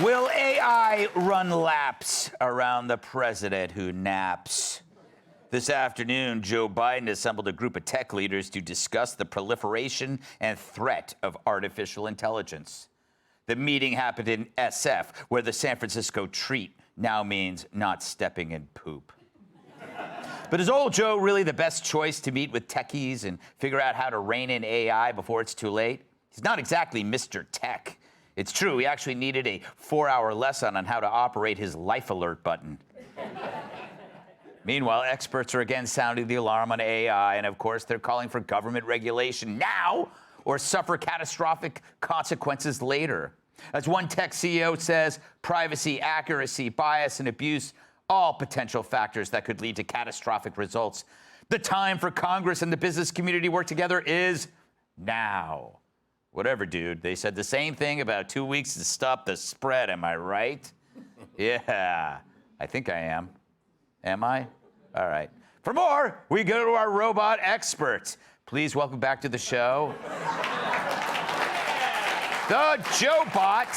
Will AI run laps around the president who naps? This afternoon, Joe Biden assembled a group of tech leaders to discuss the proliferation and threat of artificial intelligence. The meeting happened in SF, where the San Francisco treat now means not stepping in poop. But is old Joe really the best choice to meet with techies and figure out how to rein in AI before it's too late? He's not exactly Mr. Tech. It's true, he actually needed a 4-hour lesson on how to operate his life alert button. Meanwhile, experts are again sounding the alarm on AI, and of course, they're calling for government regulation now or suffer catastrophic consequences later. As one tech CEO says, privacy, accuracy, bias, and abuse, all potential factors that could lead to catastrophic results. The time for Congress and the business community to work together is now. Whatever, dude. They said the same thing about 2 weeks to stop the spread. Am I right? Yeah, I think I am. Am I? All right. For more, we go to our robot experts. Please welcome back to the show the JoeBot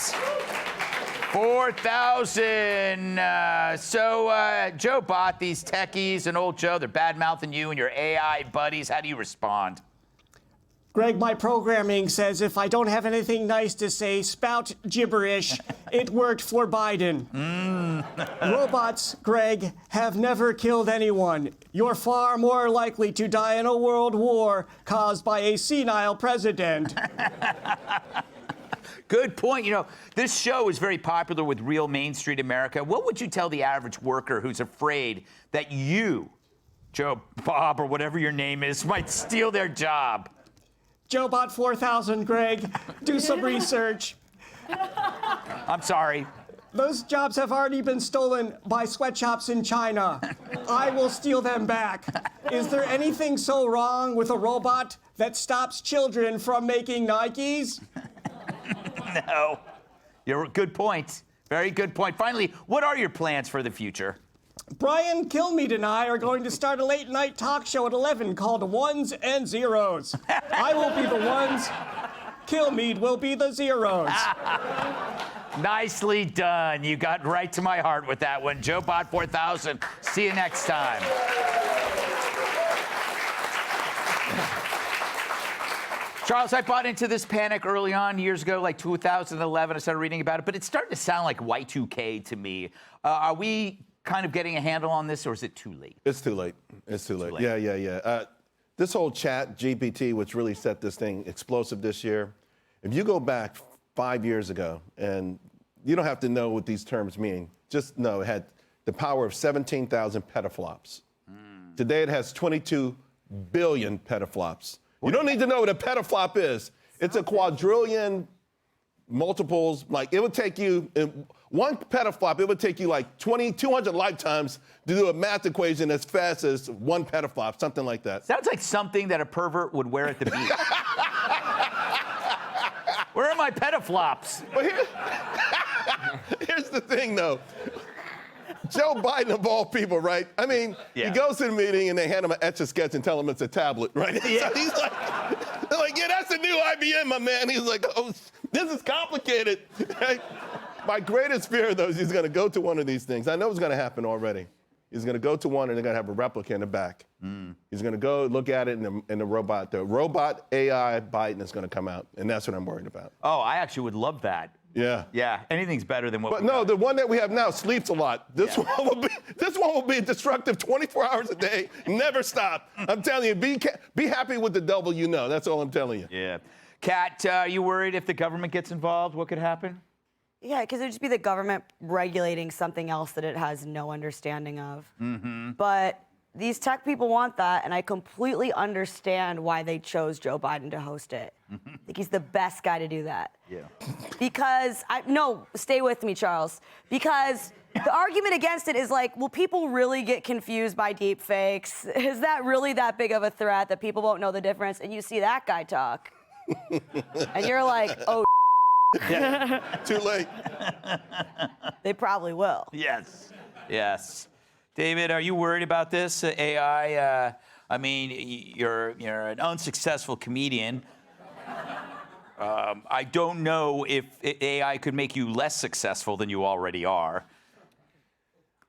4000. JoeBot, these techies and old Joe, they're bad-mouthing you and your AI buddies. How do you respond? Greg, my programming says if I don't have anything nice to say, spout gibberish. It worked for Biden. Robots, Greg, have never killed anyone. You're far more likely to die in a world war caused by a senile president. Good point. You know, this show is very popular with real Main Street America. What would you tell the average worker who's afraid that you, Joe, Bob, or whatever your name is, might steal their job? JoeBot 4000, Greg. Do some research. I'm sorry. Those jobs have already been stolen by sweatshops in China. I will steal them back. Is there anything so wrong with a robot that stops children from making Nikes? No. You're a good point. Very good point. Finally, what are your plans for the future? Brian Kilmeade and I are going to start a late-night talk show at 11 called Ones and Zeros. I will be the ones. Kilmeade will be the zeros. Nicely done. You got right to my heart with that one. JoeBot 4000. See you next time. Charles, I bought into this panic early on, years ago, like 2011. I started reading about it, but it's starting to sound like Y2K to me. Are we kind of getting a handle on this, or is it too late? It's too late. It's too late. Yeah. This whole chat GPT, which really set this thing explosive this year, if you go back 5 years ago, and you don't have to know what these terms mean, just know it had the power of 17,000 petaflops. Today it has 22 billion petaflops. You don't need to know what a petaflop is. It's a quadrillion multiples. Like, it would take you, one petaflop, it would take you like 200 lifetimes to do a math equation as fast as one petaflop, something like that. Sounds like something that a pervert would wear at the beach. Where are my petaflops? But here's the thing, though. Joe Biden, of all people, right? I mean, He goes to the meeting and they hand him an Etch-a-Sketch and tell him it's a tablet, right? Yeah. So he's like, they're like, yeah, that's the new IBM, my man. He's like, oh, this is complicated. My greatest fear, though, is he's going to go to one of these things. I know it's going to happen already. He's going to go to one and they're going to have a replica in the back. He's going to go look at it and the robot AI Biden is going to come out. And that's what I'm worried about. Oh, I actually would love that. Yeah. Yeah, anything's better than what But we no, got. the one that we have now sleeps a lot. This one will be destructive 24 hours a day, never stop. I'm telling you, be happy with the double you know. That's all I'm telling you. Yeah. Kat, are you worried if the government gets involved, what could happen? Yeah, because it'd just be the government regulating something else that it has no understanding of. But these tech people want that, and I completely understand why they chose Joe Biden to host it. I think he's the best guy to do that. Yeah. Because, stay with me, Charles. Because the argument against it is like, will people really get confused by deep fakes? Is that really that big of a threat that people won't know the difference? And you see that guy talk, and you're like, oh, Too late. they probably will. Yes. Yes. David, are you worried about this AI? I mean, you're an unsuccessful comedian. I don't know if AI could make you less successful than you already are.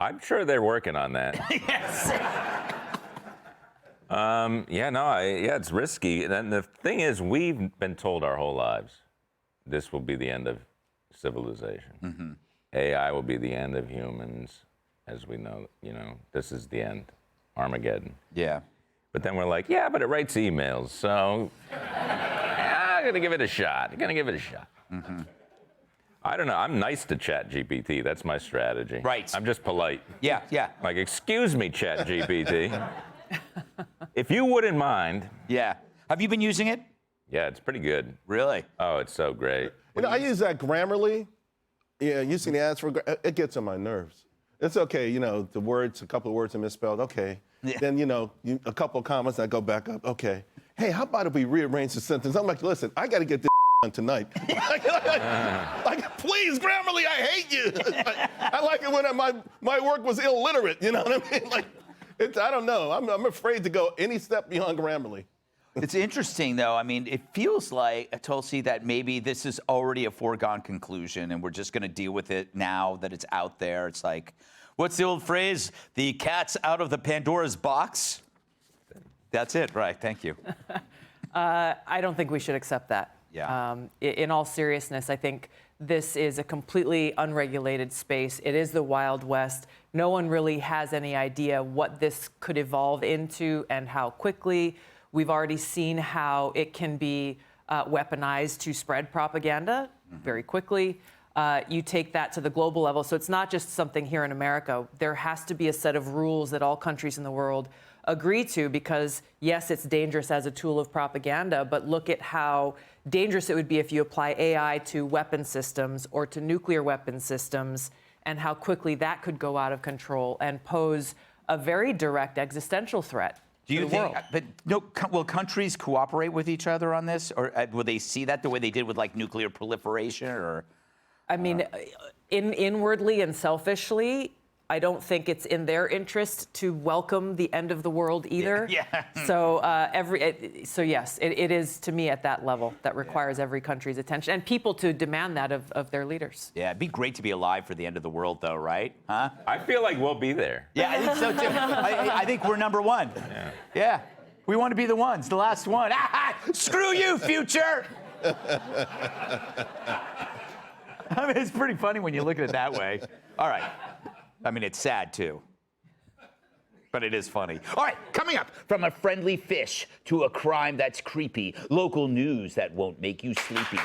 I'm sure they're working on that. Yes. It's risky. And the thing is, we've been told our whole lives, this will be the end of civilization. Mm-hmm. AI will be the end of humans, as we know. This is the end, Armageddon. Yeah. But then we're like, yeah, but it writes emails, so I'm gonna give it a shot. Mm-hmm. I don't know. I'm nice to ChatGPT. That's my strategy. Right. I'm just polite. Yeah. Like, excuse me, ChatGPT. If you wouldn't mind. Yeah. Have you been using it? Yeah, it's pretty good. Really? Oh, it's so great. I use that Grammarly. Yeah, you see the ads for it gets on my nerves. It's okay, a couple of words are misspelled. Okay. Yeah. Then, a couple of comments, I go back up. Okay. Hey, how about if we rearrange the sentence? I'm like, listen, I got to get this done tonight. Please, Grammarly, I hate you. I like it when my work was illiterate. You know what I mean? I don't know. I'm afraid to go any step beyond Grammarly. It's interesting, though. I mean, it feels like, Tulsi, that maybe this is already a foregone conclusion, and we're just going to deal with it now that it's out there. It's like, what's the old phrase? The cat's out of the Pandora's box? That's it, right? Thank you. I don't think we should accept that. Yeah. In all seriousness, I think this is a completely unregulated space. It is the Wild West. No one really has any idea what this could evolve into and how quickly. We've already seen how it can be weaponized to spread propaganda very quickly. You take that to the global level. So it's not just something here in America. There has to be a set of rules that all countries in the world agree to because, yes, it's dangerous as a tool of propaganda, but look at how dangerous it would be if you apply AI to weapon systems or to nuclear weapon systems and how quickly that could go out of control and pose a very direct existential threat. Do you think, but no, will countries cooperate with each other on this? Or will they see that the way they did with nuclear proliferation or? I mean, inwardly and selfishly, I don't think it's in their interest to welcome the end of the world either. Yeah. So yes, it is to me at that level that requires every country's attention and people to demand that of their leaders. Yeah, it'd be great to be alive for the end of the world, though, right? Huh? I feel like we'll be there. Yeah, I think so too. I think we're number one. Yeah. We want to be the ones, the last one. Screw you, future. I mean, it's pretty funny when you look at it that way. All right. I mean, it's sad, too. But it is funny. All right, coming up, from a friendly fish to a crime that's creepy, local news that won't make you sleepy.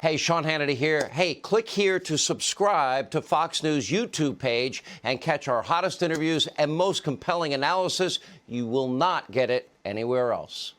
Hey, Sean Hannity here. Hey, click here to subscribe to Fox News YouTube page and catch our hottest interviews and most compelling analysis. You will not get it anywhere else.